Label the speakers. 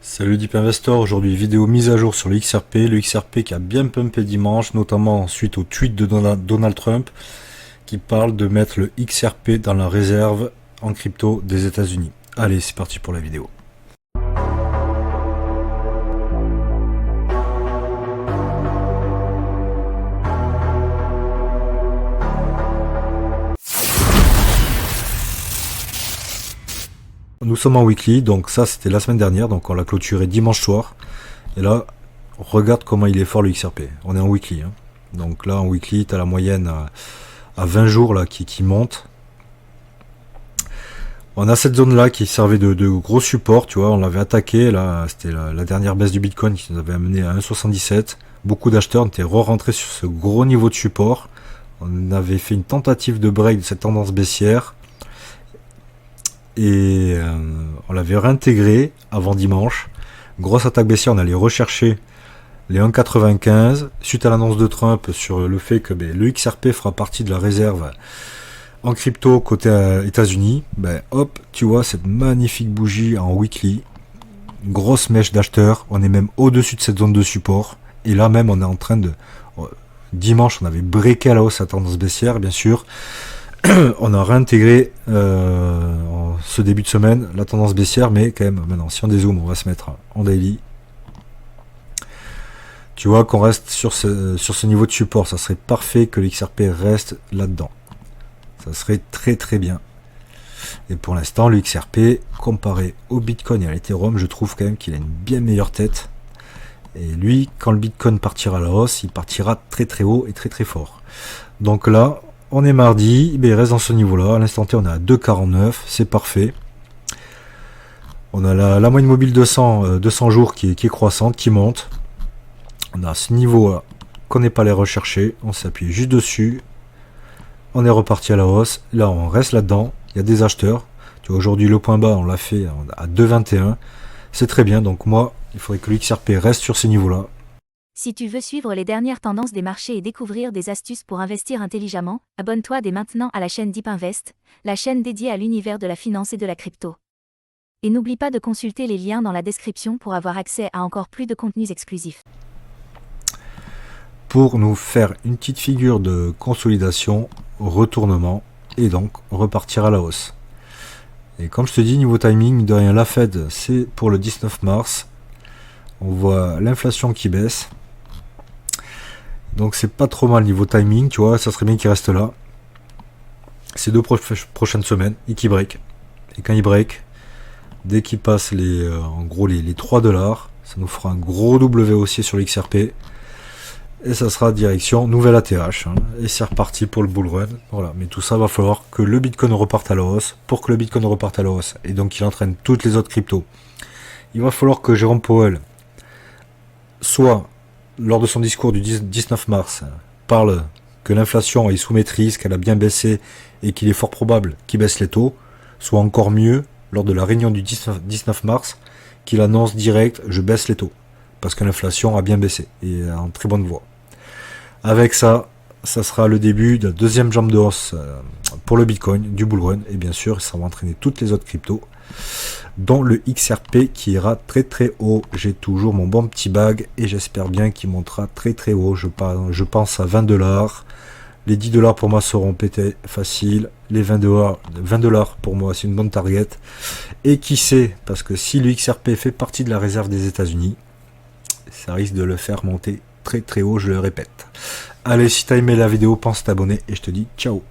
Speaker 1: Salut Deep Investor, aujourd'hui vidéo mise à jour sur le XRP qui a bien pumpé dimanche, notamment suite au tweet de Donald Trump qui parle de mettre le XRP dans la réserve en crypto des États-Unis. Allez, c'est parti pour la vidéo. Nous sommes en weekly, donc ça c'était la semaine dernière, donc on l'a clôturé dimanche soir. Et là, regarde comment il est fort le XRP. On est en weekly, hein. Donc là en weekly, tu as la moyenne à 20 jours là qui monte. On a cette zone là qui servait de gros support, tu vois, on l'avait attaqué, là c'était la dernière baisse du Bitcoin qui nous avait amené à 1,77. Beaucoup d'acheteurs étaient re-rentrés sur ce gros niveau de support. On avait fait une tentative de break de cette tendance baissière. Et on l'avait réintégré avant dimanche. Grosse attaque baissière, on allait rechercher les 1,95 suite à l'annonce de Trump sur le fait que le XRP fera partie de la réserve en crypto côté États-Unis. Hop, tu vois cette magnifique bougie en weekly, grosse mèche d'acheteurs. On est même au-dessus de cette zone de support. Et là même, on est en train de dimanche, on avait breaké à la hausse la tendance baissière, bien sûr. On a réintégré ce début de semaine la tendance baissière, mais quand même maintenant si on dézoome, on va se mettre en daily. Tu vois qu'on reste sur ce niveau de support, ça serait parfait que l'XRP reste là-dedans, ça serait très très bien. Et pour l'instant le XRP comparé au Bitcoin et à l'Ethereum, je trouve quand même qu'il a une bien meilleure tête. Et lui, quand le Bitcoin partira à la hausse, il partira très très haut et très très fort. Donc là on est mardi, il reste dans ce niveau-là. À l'instant T, on est à 2,49, c'est parfait. On a la moyenne mobile 200 jours qui est croissante, qui monte. On a ce niveau-là qu'on n'est pas allé rechercher. On s'appuie juste dessus. On est reparti à la hausse. Là, on reste là-dedans. Il y a des acheteurs. Tu vois, aujourd'hui, le point bas, on l'a fait à 2,21. C'est très bien. Donc moi, il faudrait que l'XRP reste sur ces niveaux-là.
Speaker 2: Si tu veux suivre les dernières tendances des marchés et découvrir des astuces pour investir intelligemment, abonne-toi dès maintenant à la chaîne Deep Invest, la chaîne dédiée à l'univers de la finance et de la crypto. Et n'oublie pas de consulter les liens dans la description pour avoir accès à encore plus de contenus exclusifs.
Speaker 1: Pour nous faire une petite figure de consolidation, retournement, et donc repartir à la hausse. Et comme je te dis, niveau timing, de rien, la Fed, c'est pour le 19 mars. On voit l'inflation qui baisse. Donc c'est pas trop mal niveau timing, tu vois, ça serait bien qu'il reste là. Ces deux prochaines semaines, et qu'il break. Et quand il break, dès qu'il passe en gros les 3 $, ça nous fera un gros W haussier sur l'XRP. Et ça sera direction nouvelle ATH. Et c'est reparti pour le bull run. Voilà, mais tout ça va falloir que le Bitcoin reparte à la hausse. Pour que le Bitcoin reparte à la hausse, et donc qu'il entraîne toutes les autres cryptos, il va falloir que Jérôme Powell, soit lors de son discours du 19 mars, parle que l'inflation est sous maîtrise, qu'elle a bien baissé et qu'il est fort probable qu'il baisse les taux, soit encore mieux, lors de la réunion du 19 mars, qu'il annonce direct « je baisse les taux », parce que l'inflation a bien baissé et est en très bonne voie. Avec ça, ça sera le début de la deuxième jambe de hausse pour le Bitcoin, du bull run, et bien sûr, ça va entraîner toutes les autres cryptos, dont le XRP qui ira très très haut. J'ai toujours mon bon petit bag et j'espère bien qu'il montera très très haut. Je pense à 20 $. Les 10 $ pour moi seront pétés facile. Les 20 $, pour moi c'est une bonne target. Et qui sait, parce que si le XRP fait partie de la réserve des États-Unis, ça risque de le faire monter très très haut, je le répète. Allez, si t'as aimé la vidéo, pense t'abonner et je te dis ciao.